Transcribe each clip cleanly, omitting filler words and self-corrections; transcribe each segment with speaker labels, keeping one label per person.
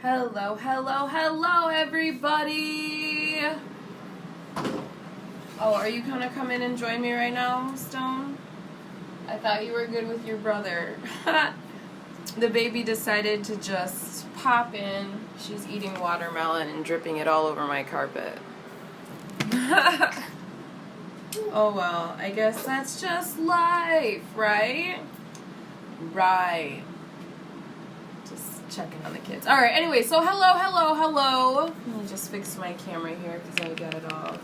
Speaker 1: Hello, hello, hello, everybody! Oh, are you gonna come in and join me right now, Stone? I thought you were good with your brother. The baby decided to just pop in. She's eating watermelon and dripping it all over my carpet. Oh well, I guess that's just life, right? Right. Just checking on the kids. Alright, anyway, so hello. Let me just fix my camera here because I got it all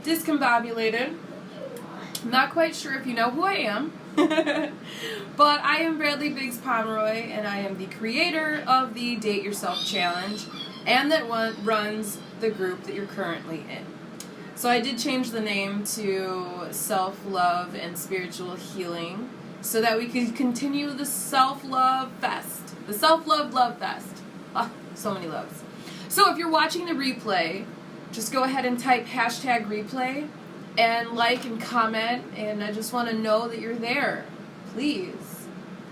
Speaker 1: discombobulated. I'm not quite sure if you know who I am. But I am Bradley Biggs-Pomeroy, and I am the creator of the Date Yourself Challenge, and that runs the group that you're currently in. So I did change the name to Self-Love and Spiritual Healing so that we could continue the Self-Love Fest. The Self-Love Love Fest. Ah, so many loves. So if you're watching the replay, just go ahead and type #replay and like and comment, and I just want to know that you're there. Please.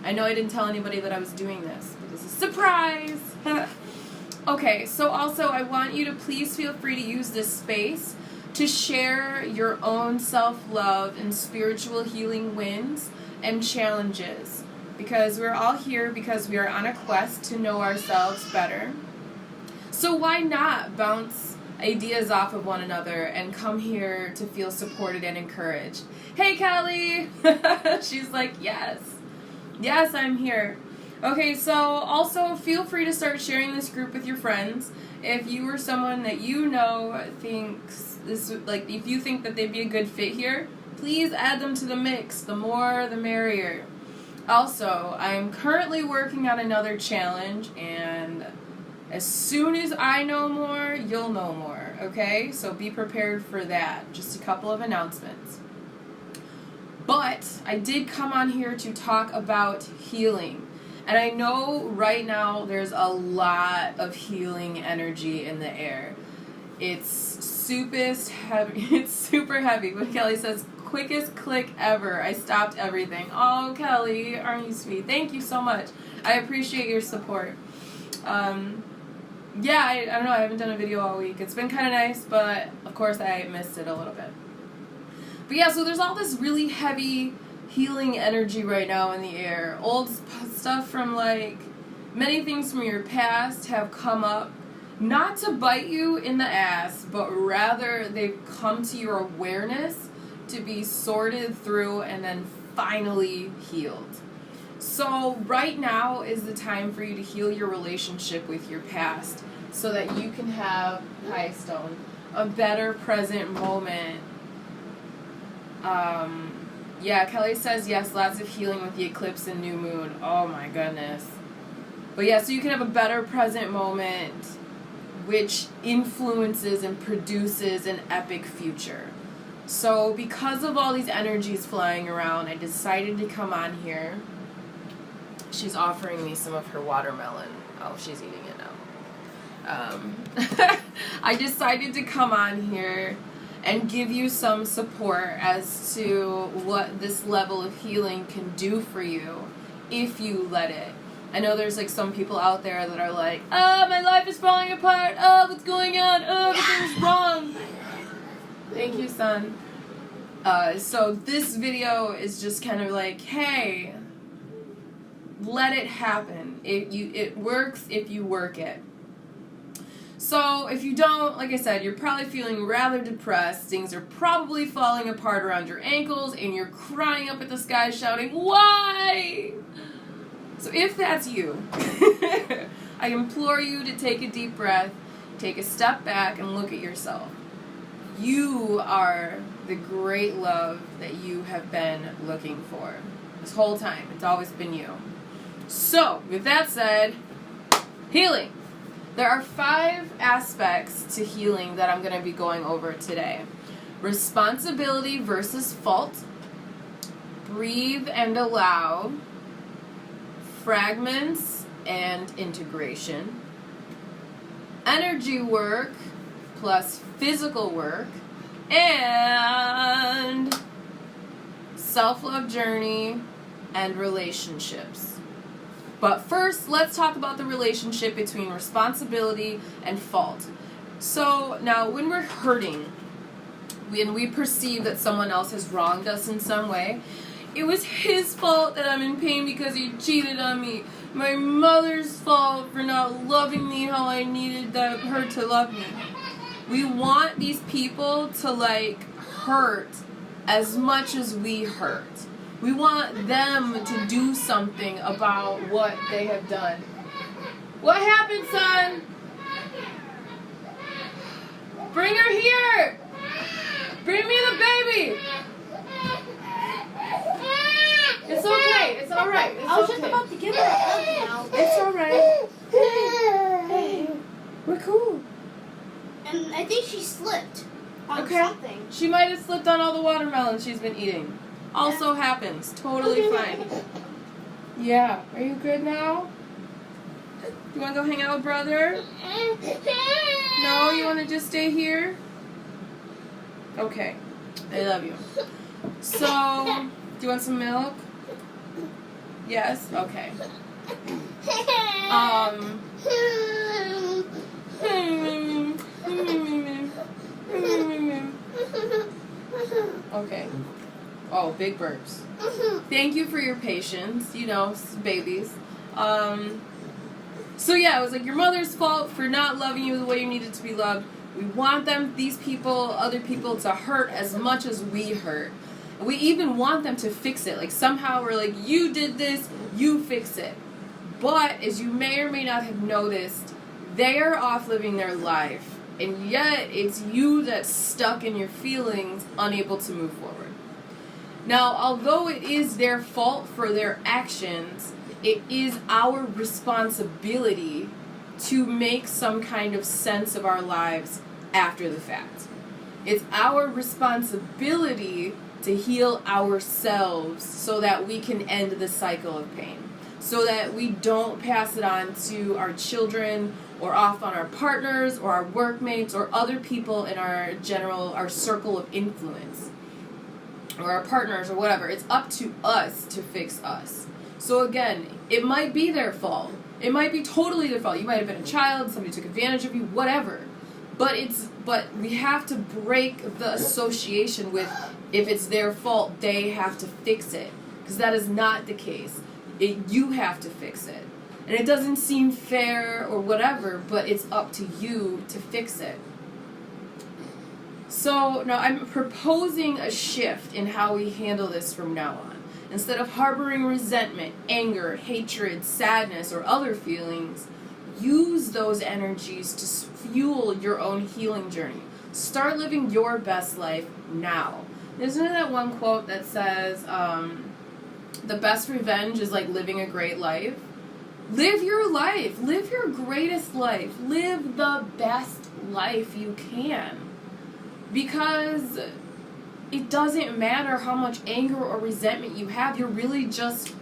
Speaker 1: I know I didn't tell anybody that I was doing this, but it's a surprise. Okay, so also I want you to please feel free to use this space to share your own self-love and spiritual healing wins and challenges, because we're all here because we are on a quest to know ourselves better. So why not bounce ideas off of one another and come here to feel supported and encouraged? Hey, Kelly! She's like, yes, I'm here. Okay, so also feel free to start sharing this group with your friends. If you or someone that you know thinks this, like, if you think that they'd be a good fit here, please add them to the mix. The more, the merrier. Also, I am currently working on another challenge, and as soon as I know more, you'll know more, okay? So be prepared for that. Just a couple of announcements. But I did come on here to talk about healing. And I know right now there's a lot of healing energy in the air. It's super heavy. When Kelly says, quickest click ever, I stopped everything. Oh, Kelly, aren't you sweet? Thank you so much. I appreciate your support. Yeah, I don't know, I haven't done a video all week. It's been kind of nice, but of course I missed it a little bit. But yeah, so there's all this really heavy healing energy right now in the air. Old stuff from, like, many things from your past have come up, not to bite you in the ass, but rather they've come to your awareness to be sorted through and then finally healed. So right now is the time for you to heal your relationship with your past so that you can have, hi Stone, a better present moment. Yeah, Kelly says yes, lots of healing with the eclipse and new moon. Oh my goodness. But yeah, so you can have a better present moment which influences and produces an epic future. So because of all these energies flying around, I decided to come on here. She's offering me some of her watermelon. Oh, she's eating it now. I decided to come on here and give you some support as to what this level of healing can do for you if you let it. I know there's like some people out there that are like, oh, my life is falling apart. Oh, what's going on? Oh, everything's wrong. Thank you, son. So this video is just kind of like, hey, let it happen. It works if you work it. So if you don't, like I said, you're probably feeling rather depressed. Things are probably falling apart around your ankles, and you're crying up at the sky shouting, why? So if that's you, I implore you to take a deep breath, take a step back, and look at yourself. You are the great love that you have been looking for this whole time. It's always been you. So, with that said, healing. There are 5 aspects to healing that I'm going to be going over today. Responsibility versus fault. Breathe and allow. Fragments and integration. Energy work plus physical work. And self-love journey and relationships. But first, let's talk about the relationship between responsibility and fault. So now when we're hurting, when we perceive that someone else has wronged us in some way, it was his fault that I'm in pain because he cheated on me. My mother's fault for not loving me how I needed her to love me. We want these people to hurt as much as we hurt. We want them to do something about what they have done. What happened, son? Bring her here! Bring me the baby! It's okay. It's all right.
Speaker 2: I was just about to give her a hug now.
Speaker 1: It's all right. Hey, we're cool.
Speaker 2: And I think she slipped on
Speaker 1: Okay.
Speaker 2: something.
Speaker 1: She might have slipped on all the watermelons she's been eating. Also happens. Totally fine. Yeah. Are you good now? You want to go hang out with brother? No? You want to just stay here? Okay. I love you. So, do you want some milk? Yes? Okay. Okay. Oh, big burps. Thank you for your patience. You know, babies. So yeah, it was your mother's fault for not loving you the way you needed to be loved. We want these people, other people, to hurt as much as we hurt. We even want them to fix it. Somehow we're you did this, you fix it. But, as you may or may not have noticed, they are off living their life. And yet, it's you that's stuck in your feelings, unable to move forward. Now, although it is their fault for their actions, it is our responsibility to make some kind of sense of our lives after the fact. It's our responsibility to heal ourselves so that we can end the cycle of pain. So that we don't pass it on to our children or off on our partners or our workmates or other people in our circle of influence. Or our partners or whatever. It's up to us to fix us. So again, it might be their fault. It might be totally their fault. You might have been a child, somebody took advantage of you, whatever. But we have to break the association with if it's their fault, they have to fix it. Because that is not the case. You have to fix it. And it doesn't seem fair or whatever, but it's up to you to fix it. So now I'm proposing a shift in how we handle this from now on. Instead of harboring resentment, anger, hatred, sadness, or other feelings, use those energies to fuel your own healing journey. Start living your best life now. Isn't there that one quote that says, the best revenge is living a great life? Live your life. Live your greatest life. Live the best life you can. Because it doesn't matter how much anger or resentment you have. You're really just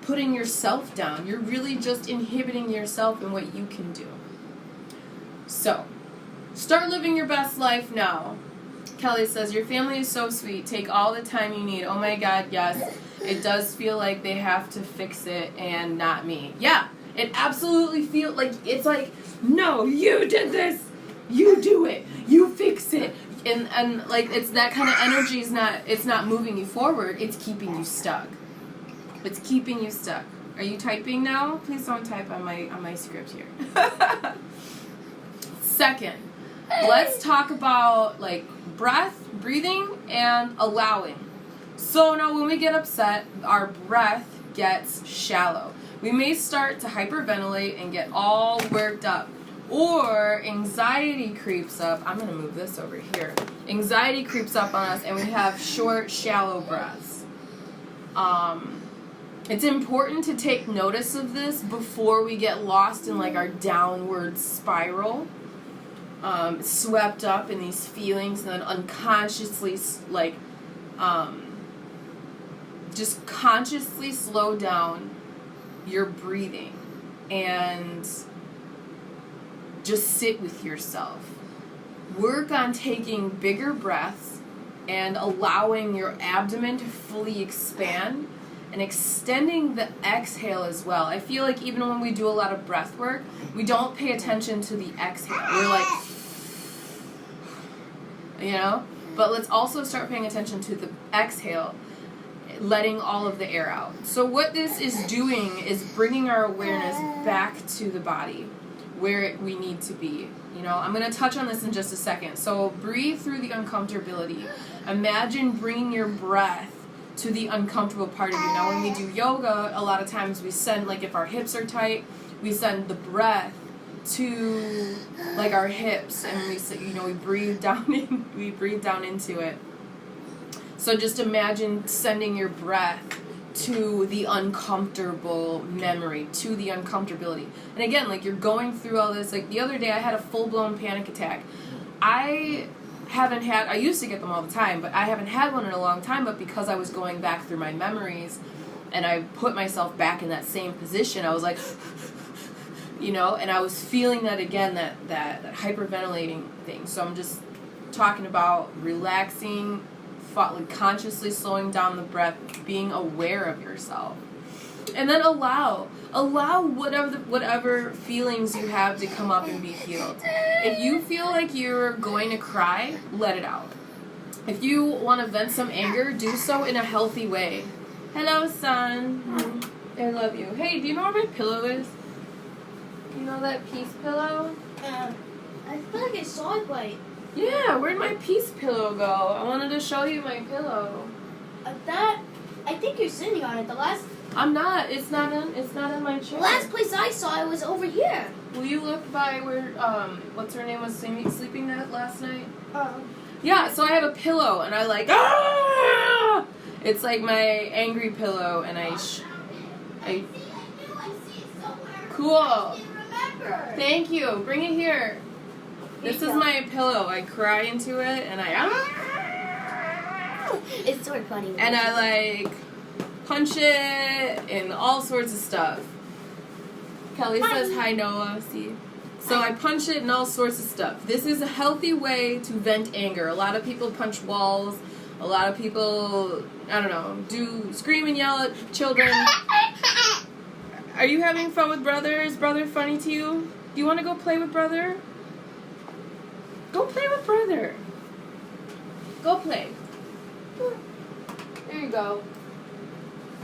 Speaker 1: putting yourself down. You're really just inhibiting yourself in what you can do. So, start living your best life now. Kelly says, your family is so sweet. Take all the time you need. Oh my God, yes. It does feel like they have to fix it and not me. Yeah, it absolutely feels it's no, you did this. You do it. You fix it. And it's that kind of energy it's not moving you forward. It's keeping you stuck. It's keeping you stuck. Are you typing now? Please don't type on my script here. Second, let's talk about breathing and allowing. So now when we get upset, our breath gets shallow. We may start to hyperventilate and get all worked up. Or anxiety creeps up. I'm going to move this over here. Anxiety creeps up on us and we have short, shallow breaths. It's important to take notice of this before we get lost in our downward spiral. Swept up in these feelings and then unconsciously just consciously slow down your breathing and just sit with yourself. Work on taking bigger breaths and allowing your abdomen to fully expand and extending the exhale as well. I feel like even when we do a lot of breath work, we don't pay attention to the exhale. We're like, you know? But let's also start paying attention to the exhale, letting all of the air out. So what this is doing is bringing our awareness back to the body, where we need to be. You know, I'm going to touch on this in just a second. So breathe through the uncomfortability. Imagine bringing your breath to the uncomfortable part of you. Now, when we do yoga, a lot of times we send, like if our hips are tight, we send the breath to like our hips, and we breathe down in, we breathe down into it. So just imagine sending your breath to the uncomfortable memory, to the uncomfortability. And again, like you're going through all this. Like the other day I had a full-blown panic attack. I used to get them all the time, but I haven't had one in a long time. But because I was going back through my memories and I put myself back in that same position, I was like, you know, and I was feeling that again, that hyperventilating thing. So I'm just talking about relaxing, like consciously slowing down the breath, being aware of yourself. And then allow whatever feelings you have to come up and be healed. If you feel like you're going to cry, let it out. If you want to vent some anger, do so in a healthy way. Hello, son. I love you. Hey, do you know where my pillow is? You know that peace pillow?
Speaker 2: I feel like I saw it, but
Speaker 1: Yeah, where'd my peace pillow go? I wanted to show you my pillow.
Speaker 2: I think you're sitting on it.
Speaker 1: I'm not. It's not in my chair.
Speaker 2: The last place I saw it was over here.
Speaker 1: Will you look by where what's her name was sleeping last night?
Speaker 2: Oh.
Speaker 1: Yeah, so I have a pillow and I like ah! It's like my angry pillow, and I cool. Thank you. Bring it here. This is my pillow. I cry into it, and
Speaker 2: It's sort of funny.
Speaker 1: And I like punch it and all sorts of stuff. Kelly says hi, Noah. See? So I punch it and all sorts of stuff. This is a healthy way to vent anger. A lot of people punch walls. A lot of people, I don't know, do scream and yell at children. Are you having fun with brother? Is brother funny to you? Do you want to go play with brother? Go play with brother. Go play. There you go.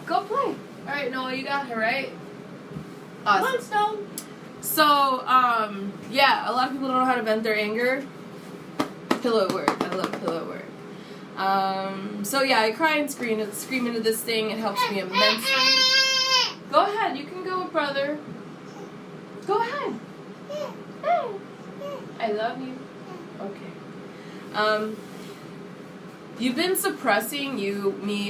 Speaker 1: Go play. Alright, Noah, you got her, right? Awesome. So, yeah, a lot of people don't know how to vent their anger. Pillow word. I love pillow word. So yeah, I cry and scream into this thing. It helps me immensely. Go ahead, you can go with brother. Go ahead. I love you. Okay. You've been suppressing,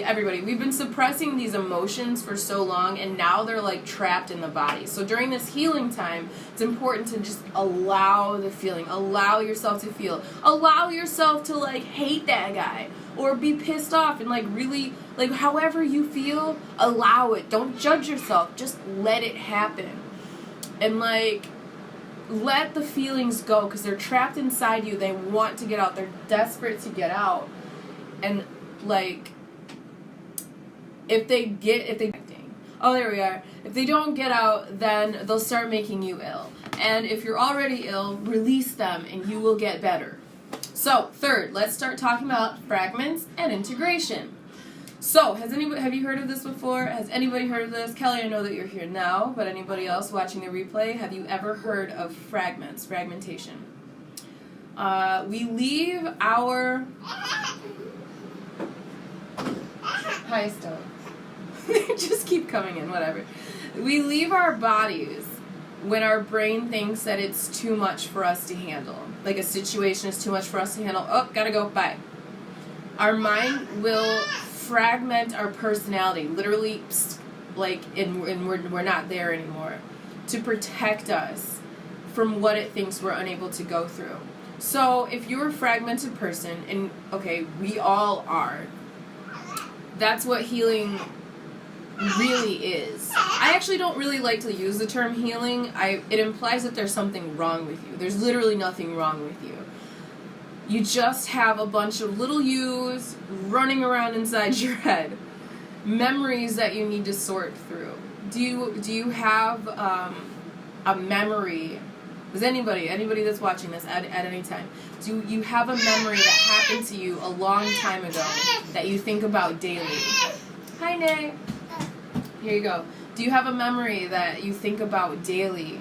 Speaker 1: everybody, we've been suppressing these emotions for so long, and now they're like trapped in the body. So during this healing time, it's important to just allow the feeling, allow yourself to feel, allow yourself to like hate that guy, or be pissed off, and like really, like however you feel, allow it. Don't judge yourself, just let it happen. And like, let the feelings go, because they're trapped inside you. They want to get out, they're desperate to get out. And like, if they there we are. If they don't get out, then they'll start making you ill. And if you're already ill, release them and you will get better. So, third, let's start talking about fragments and integration. So, have you heard of this before? Has anybody heard of this? Kelly, I know that you're here now, but anybody else watching the replay, have you ever heard of fragments, fragmentation? We leave our... Hi, Stella. They just keep coming in, whatever. We leave our bodies when our brain thinks that it's too much for us to handle. Like a situation is too much for us to handle. Oh, gotta go, bye. Our mind will fragment our personality, literally, like, and we're not there anymore, to protect us from what it thinks we're unable to go through. So if you're a fragmented person, and okay, we all are, that's what healing really is. I actually don't really like to use the term healing. It implies that there's something wrong with you. There's literally nothing wrong with you. You just have a bunch of little yous running around inside your head. memories that you need to sort through. Do you have a memory? Does anybody that's watching this at any time, do you have a memory that happened to you a long time ago that you think about daily? Hi, Nay. Here you go. Do you have a memory that you think about daily?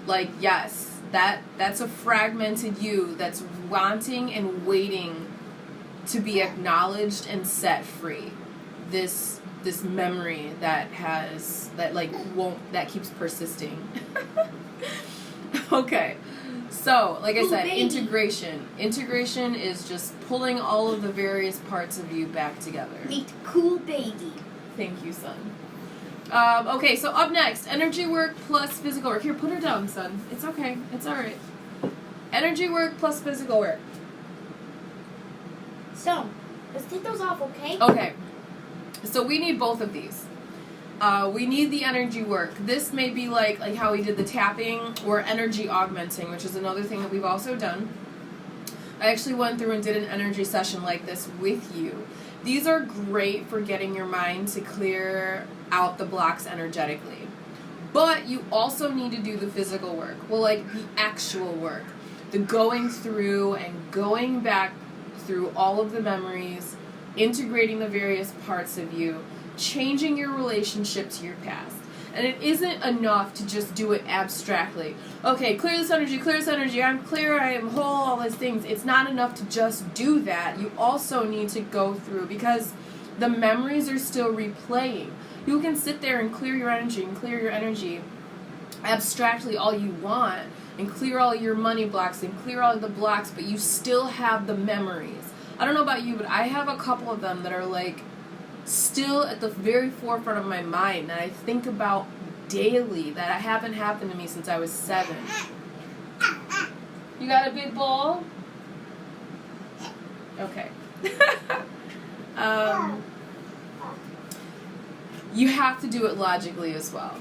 Speaker 1: Like, yes, that's a fragmented you that's wanting and waiting to be acknowledged and set free. This memory that keeps persisting. Okay. So, like I said, integration. Integration is just pulling all of the various parts of you back together.
Speaker 2: Make cool baby.
Speaker 1: Thank you, son. Okay, so up next, energy work plus physical work. Here, put her down, son. It's okay. It's all right. Energy work plus physical work.
Speaker 2: So, let's take those off, okay?
Speaker 1: Okay. So we need both of these. We need the energy work. This may be like how we did the tapping, or energy augmenting, which is another thing that we've also done. I actually went through and did an energy session like this with you. These are great for getting your mind to clear out the blocks energetically. But you also need to do the physical work. Well, like the actual work. The going through and going back through all of the memories, integrating the various parts of you, changing your relationship to your past. And it isn't enough to just do it abstractly. Okay, clear this energy, I'm clear, I am whole, all these things. It's not enough to just do that. You also need to go through, because the memories are still replaying. You can sit there and clear your energy abstractly all you want, and clear all your money blocks and clear all the blocks, but you still have the memories. I don't know about you, but I have a couple of them that are like still at the very forefront of my mind that I think about daily, that haven't happened to me since I was 7. You got a big bowl? Okay. You have to do it logically as well.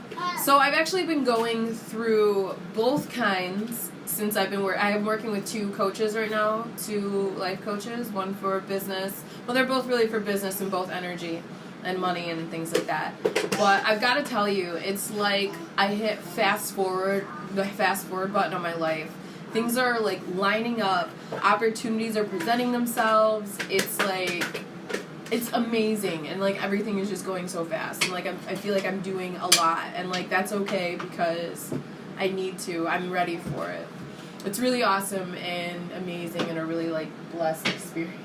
Speaker 1: So I've actually been going through both kinds since I am working with 2 coaches right now, 2 life coaches, one for business. Well, they're both really for business and both energy and money and things like that. But I've got to tell you, it's like I hit the fast forward button on my life. Things are like lining up. Opportunities are presenting themselves. It's like, it's amazing, and like everything is just going so fast, and like I feel like I'm doing a lot, and like that's okay because I need to. I'm ready for it. It's really awesome and amazing, and a really like blessed experience.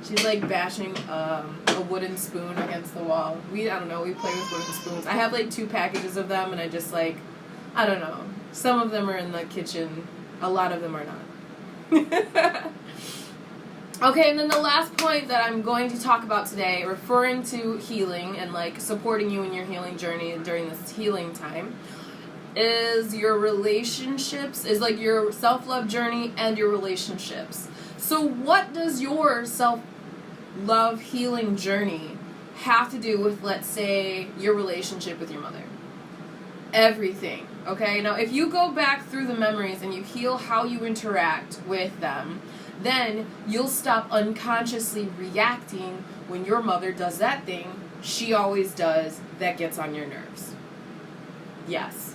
Speaker 1: She's like bashing a wooden spoon against the wall. We play with wooden spoons. I have like 2 packages of them, and I just like, I don't know. Some of them are in the kitchen. A lot of them are not. Okay, and then the last point that I'm going to talk about today, referring to healing and like supporting you in your healing journey during this healing time, is your relationships, is like your self-love journey and your relationships. So what does your self-love healing journey have to do with, let's say, your relationship with your mother? Everything, okay? Now, if you go back through the memories and you heal how you interact with them, then you'll stop unconsciously reacting when your mother does that thing she always does that gets on your nerves. Yes.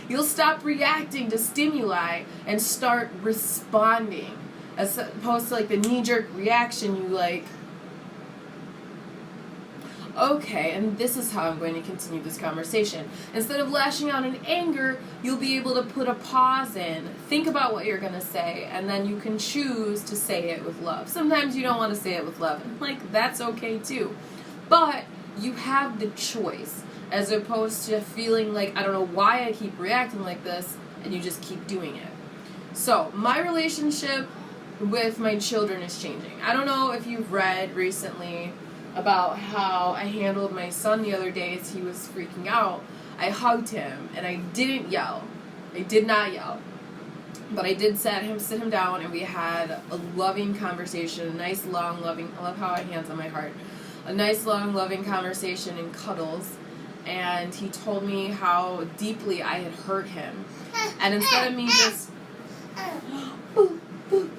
Speaker 1: You'll stop reacting to stimuli and start responding, as opposed to like the knee-jerk reaction. You like, okay, and this is how I'm going to continue this conversation. Instead of lashing out in anger, you'll be able to put a pause in, think about what you're going to say, and then you can choose to say it with love. Sometimes you don't want to say it with love, and like, that's okay too. But you have the choice, as opposed to feeling like, I don't know why I keep reacting like this, and you just keep doing it. So, my relationship with my children is changing. I don't know if you've read recently about how I handled my son the other day as he was freaking out. I hugged him, and I didn't yell. I did not yell. But I did sit him down, and we had a loving conversation, a nice, long, loving, I love how I hands on my heart, a nice, long, loving conversation in cuddles, and he told me how deeply I had hurt him. And instead of me just, boo, boo,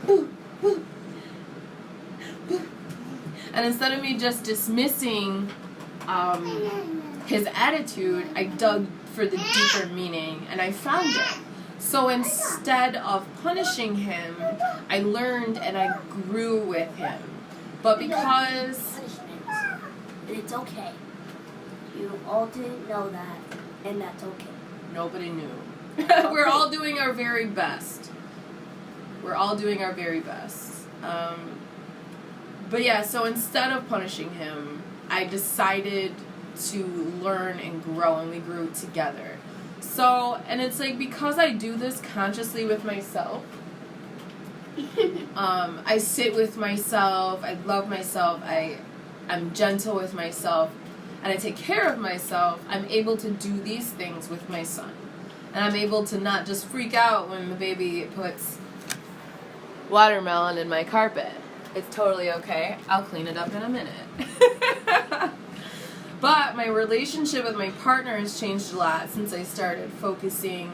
Speaker 1: boo, boo, boo, And instead of me just dismissing his attitude, I dug for the deeper meaning, and I found it. So instead of punishing him, I learned and I grew with him. But because...
Speaker 2: punishments, and it's okay. You all didn't know that, and that's okay.
Speaker 1: Nobody knew. We're all doing our very best. We're all doing our very best. But yeah, so instead of punishing him, I decided to learn and grow, and we grew together. So, and it's like, because I do this consciously with myself, I sit with myself, I love myself, I'm gentle with myself, and I take care of myself, I'm able to do these things with my son. And I'm able to not just freak out when the baby puts watermelon in my carpet. It's totally okay. I'll clean it up in a minute. But my relationship with my partner has changed a lot since I started focusing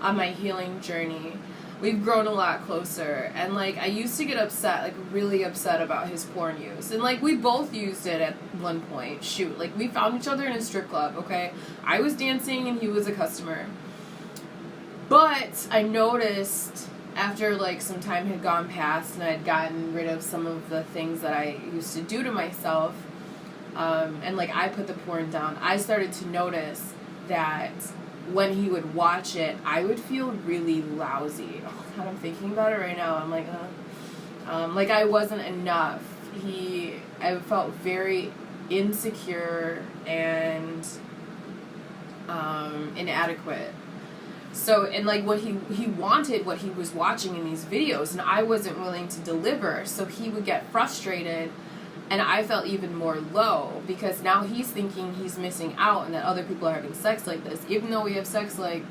Speaker 1: on my healing journey. We've grown a lot closer, and like, I used to get upset, like really upset about his porn use, and like, we both used it at one point. Shoot, like, we found each other in a strip club, okay? I was dancing and he was a customer. But I noticed after like some time had gone past and I had gotten rid of some of the things that I used to do to myself, and like, I put the porn down, I started to notice that when he would watch it, I would feel really lousy. Oh God, I'm thinking about it right now. I'm like, like I wasn't enough. I felt very insecure and inadequate. So, and like, what he wanted, what he was watching in these videos, and I wasn't willing to deliver, so he would get frustrated, and I felt even more low, because now he's thinking he's missing out and that other people are having sex like this, even though we have sex like,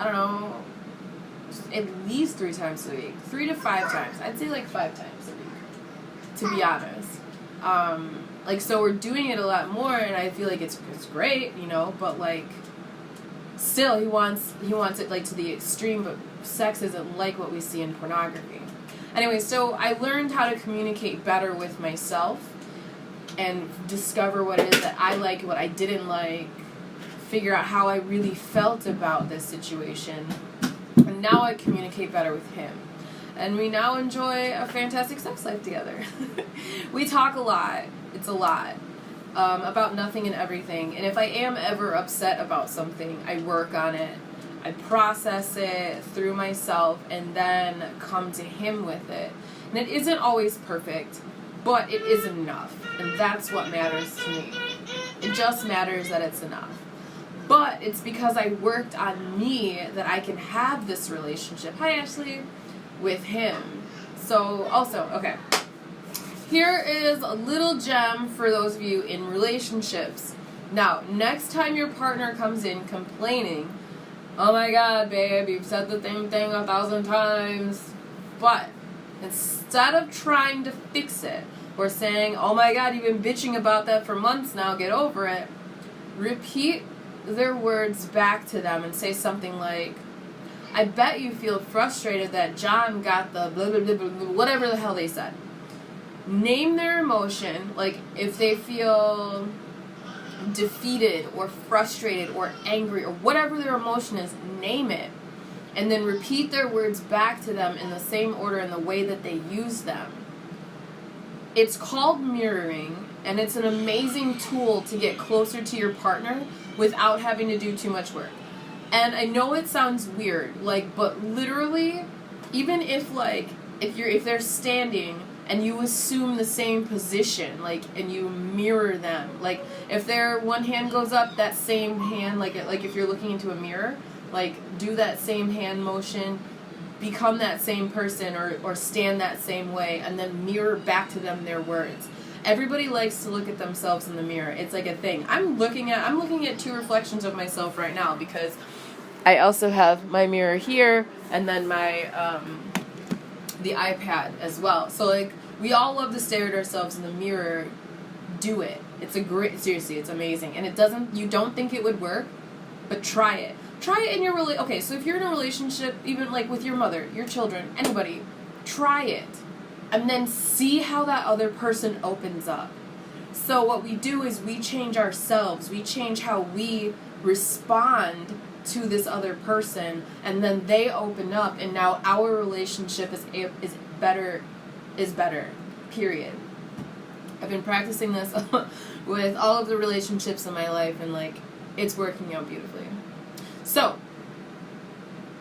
Speaker 1: I don't know, at least 3 times a week, 3 to 5 times, I'd say like 5 times a week, to be honest. Like, so we're doing it a lot more, and I feel like it's great, you know, but like, still, he wants it like to the extreme, but sex isn't like what we see in pornography. Anyway, so I learned how to communicate better with myself and discover what it is that I like, what I didn't like, figure out how I really felt about this situation, and now I communicate better with him. And we now enjoy a fantastic sex life together. We talk a lot. It's a lot. About nothing and everything. And if I am ever upset about something, I work on it. I process it through myself and then come to him with it. And it isn't always perfect, but it is enough. And that's what matters to me. It just matters that it's enough. But it's because I worked on me that I can have this relationship, hi Ashley, with him. So, also, okay. Here is a little gem for those of you in relationships. Now, next time your partner comes in complaining, oh my God, babe, you've said the same thing 1,000 times. But instead of trying to fix it or saying, oh my God, you've been bitching about that for months now, get over it, repeat their words back to them and say something like, I bet you feel frustrated that John got the blah, blah, blah, blah, blah, whatever the hell they said. Name their emotion, like if they feel defeated or frustrated or angry or whatever their emotion is, name it. And then repeat their words back to them in the same order and the way that they use them. It's called mirroring, and it's an amazing tool to get closer to your partner without having to do too much work. And I know it sounds weird, like, but literally, even if they're standing and you assume the same position, like, and you mirror them, like, if their one hand goes up, that same hand, like if you're looking into a mirror, like, do that same hand motion, become that same person, or stand that same way, and then mirror back to them their words. Everybody likes to look at themselves in the mirror. It's like a thing. I'm looking at 2 reflections of myself right now, because I also have my mirror here, and then my the iPad as well. So like, we all love to stare at ourselves in the mirror. Do it. Seriously, it's amazing. And you don't think it would work, but try it. Try it in your okay, so if you're in a relationship, even like with your mother, your children, anybody, try it. and then see how that other person opens up. So what we do is we change ourselves. We change how we respond to this other person, and then they open up, and now our relationship is better. Period. I've been practicing this with all of the relationships in my life, and like it's working out beautifully. So,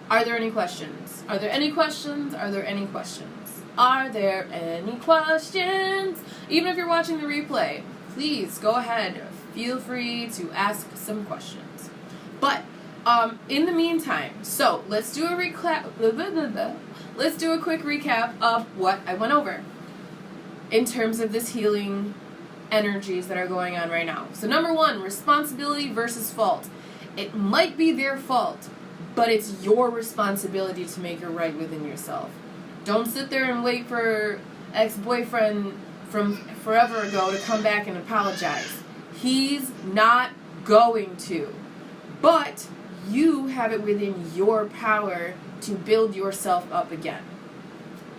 Speaker 1: are there any questions? Are there any questions? Are there any questions? Are there any questions? Even if you're watching the replay, please go ahead. Feel free to ask some questions. But in the meantime, so let's do a Let's do a quick recap of what I went over in terms of this healing energies that are going on right now. So number 1, responsibility versus fault. It might be their fault, but it's your responsibility to make it right within yourself. Don't sit there and wait for ex-boyfriend from forever ago to come back and apologize. He's not going to. But you have it within your power to build yourself up again.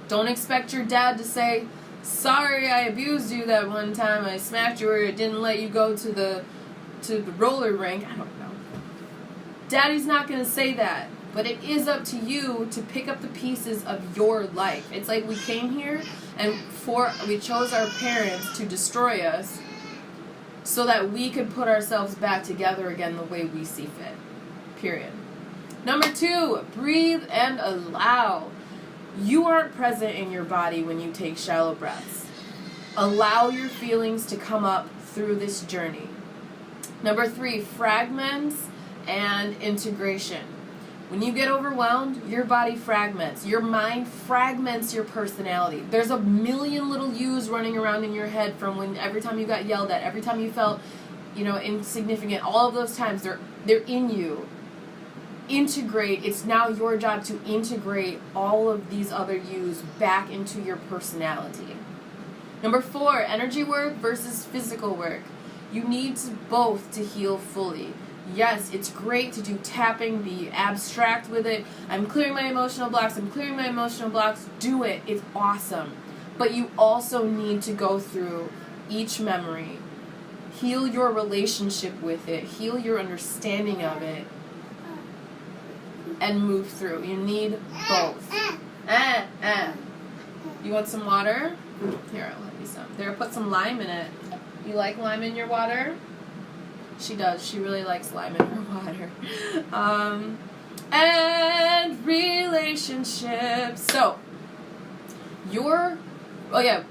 Speaker 1: Don't expect your dad to say, sorry, I abused you that one time, I smacked you, or it didn't let you go to the roller rink. I don't know. Daddy's not going to say that, but it is up to you to pick up the pieces of your life. It's like we came here and we chose our parents to destroy us so that we could put ourselves back together again the way we see fit. Period. Number 2, breathe and allow. You aren't present in your body when you take shallow breaths. Allow your feelings to come up through this journey. Number 3, fragments and integration. When you get overwhelmed, your body fragments. Your mind fragments your personality. There's a million little yous running around in your head from when every time you got yelled at, every time you felt, insignificant. All of those times, they're in you. Integrate. It's now your job to integrate all of these other yous back into your personality. Number 4, energy work versus physical work. You need both to heal fully. Yes, it's great to do tapping, be abstract with it. I'm clearing my emotional blocks. Do it. It's awesome. But you also need to go through each memory. Heal your relationship with it. Heal your understanding of it. And move through. You need both. You want some water? Here, I'll have you some. There, put some lime in it. You like lime in your water? She does. She really likes lime in her water. And relationships. So,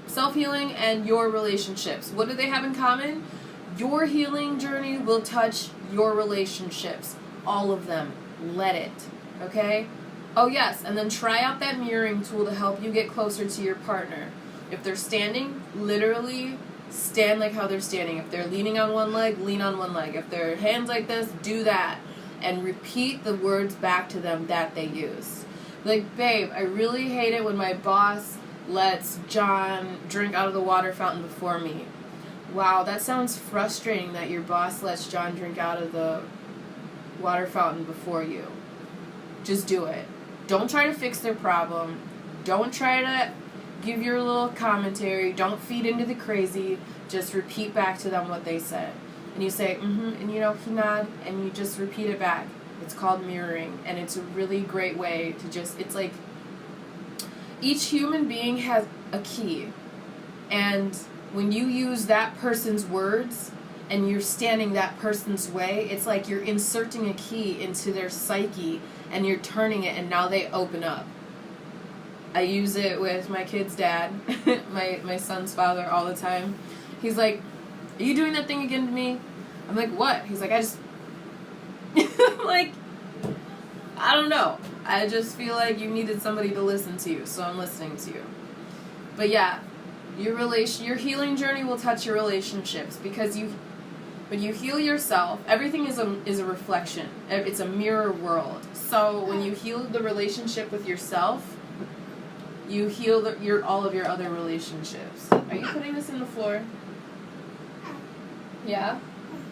Speaker 1: self-healing and your relationships. What do they have in common? Your healing journey will touch your relationships. All of them. Let it. Okay? Oh, yes. And then try out that mirroring tool to help you get closer to your partner. If they're standing, literally stand like how they're standing. If they're leaning on one leg, lean on one leg. If their hands like this, do that. And repeat the words back to them that they use. Like, babe, I really hate it when my boss lets John drink out of the water fountain before me. Wow, that sounds frustrating that your boss lets John drink out of the water fountain before you. Just do it. Don't try to fix their problem. Don't try to give your little commentary. Don't feed into the crazy. Just repeat back to them what they said. And you say, and he nod, and you just repeat it back. It's called mirroring, and it's a really great way to it's like each human being has a key. And when you use that person's words and you're standing that person's way, it's like you're inserting a key into their psyche and you're turning it, and now they open up. I use it with my kid's dad, my son's father, all the time. He's like, are you doing that thing again to me? I'm like, what? He's like, I'm like, I don't know. I just feel like you needed somebody to listen to you, so I'm listening to you. But yeah, your healing journey will touch your relationships, because when you heal yourself, everything is a reflection. It's a mirror world. So when you heal the relationship with yourself, you heal all of your other relationships. Are you putting this in the floor? Yeah?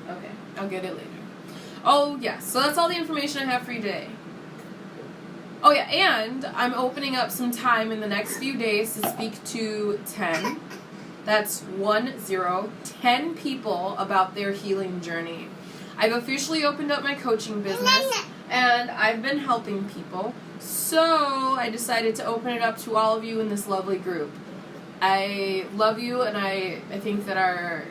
Speaker 1: Okay. I'll get it later. Oh, yeah. So that's all the information I have for you today. Oh yeah, and I'm opening up some time in the next few days to speak to 10. That's 10 people about their healing journey. I've officially opened up my coaching business, and I've been helping people. So I decided to open it up to all of you in this lovely group. I love you, and I think that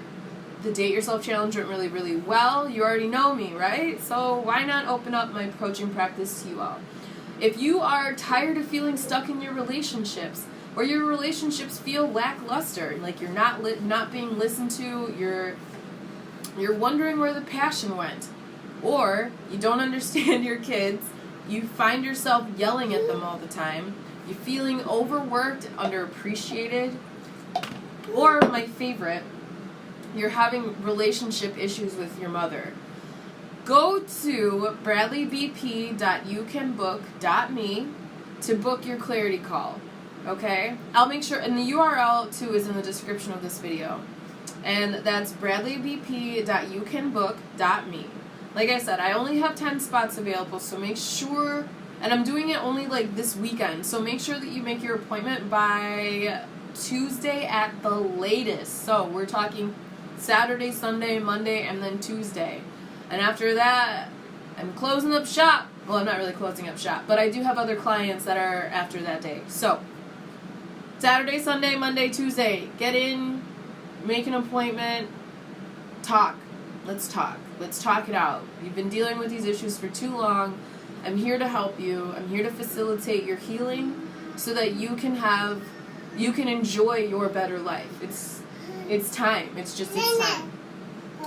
Speaker 1: the Date Yourself Challenge went really, really well. You already know me, right? So why not open up my coaching practice to you all? If you are tired of feeling stuck in your relationships, or your relationships feel lackluster, like you're not being listened to, you're wondering where the passion went, or you don't understand your kids, you find yourself yelling at them all the time, you're feeling overworked, underappreciated, or my favorite, you're having relationship issues with your mother, go to bradleybp.youcanbook.me to book your clarity call, okay? I'll make sure, and the URL too is in the description of this video, and that's bradleybp.youcanbook.me. Like I said, I only have 10 spots available, so make sure, and I'm doing it only like this weekend, so make sure that you make your appointment by Tuesday at the latest. So we're talking Saturday, Sunday, Monday, and then Tuesday. And after that, I'm closing up shop. Well, I'm not really closing up shop, but I do have other clients that are after that day. So, Saturday, Sunday, Monday, Tuesday, get in, make an appointment, talk. Let's talk. Let's talk it out. You've been dealing with these issues for too long. I'm here to help you. I'm here to facilitate your healing so that you can enjoy your better life. It's time. It's time.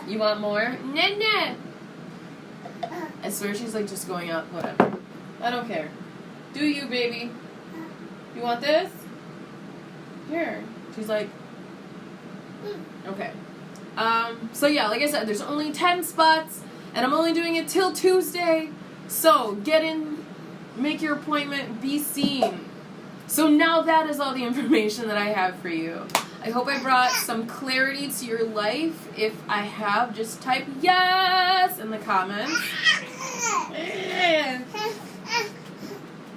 Speaker 1: You want more? Nene! I swear she's like just going up. Whatever. I don't care. Do you, baby? You want this? Here. She's like, okay. So yeah, like I said, there's only 10 spots, and I'm only doing it till Tuesday. So get in, make your appointment, be seen. So now that is all the information that I have for you. I hope I brought some clarity to your life. If I have, just type yes in the comments.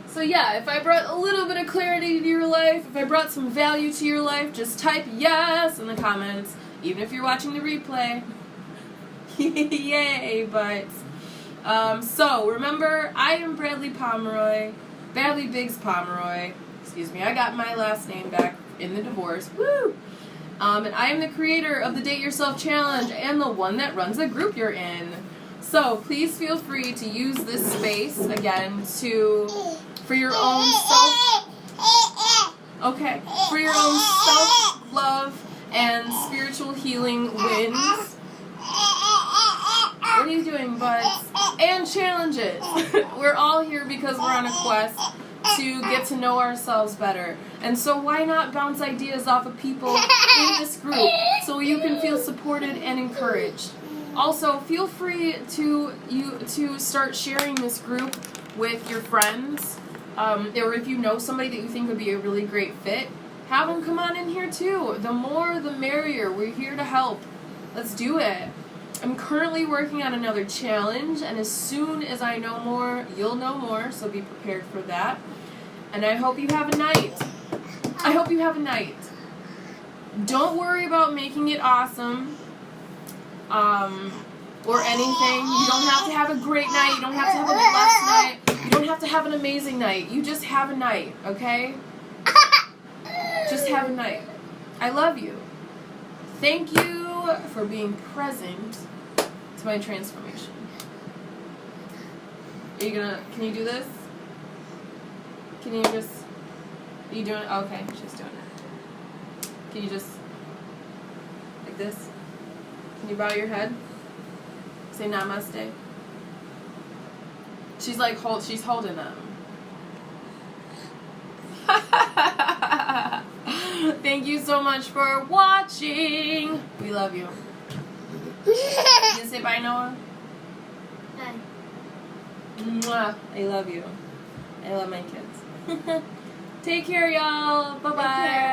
Speaker 1: So yeah, if I brought a little bit of clarity to your life, if I brought some value to your life, just type yes in the comments, even if you're watching the replay. Yay, but, so remember, I am Bradley Biggs-Pomeroy. Excuse me, I got my last name back in the divorce. Woo! And I am the creator of the Date Yourself Challenge and the one that runs the group you're in. So please feel free to use this space again for your own self-love and spiritual healing wins. What are you doing, buds? And challenges. We're all here because we're on a quest to get to know ourselves better. And so why not bounce ideas off of people in this group so you can feel supported and encouraged. Also, feel free to start sharing this group with your friends, or if you know somebody that you think would be a really great fit, have them come on in here too. The more the merrier. We're here to help. Let's do it. I'm currently working on another challenge, and as soon as I know more, you'll know more, so be prepared for that. And I hope you have a night. Don't worry about making it awesome, or anything. You don't have to have a great night. You don't have to have a blessed night. You don't have to have an amazing night. You just have a night, okay? Just have a night. I love you. Thank you for being present to my transformation. Can you do this? Are you doing it? Okay, she's doing it. Can you just, like this? Can you bow your head? Say namaste. She's like, she's holding them. Thank you so much for watching. We love you. You gonna say bye, Noah?
Speaker 2: Bye.
Speaker 1: Mwah. I love you. I love my kids. Take care, y'all. Bye-bye.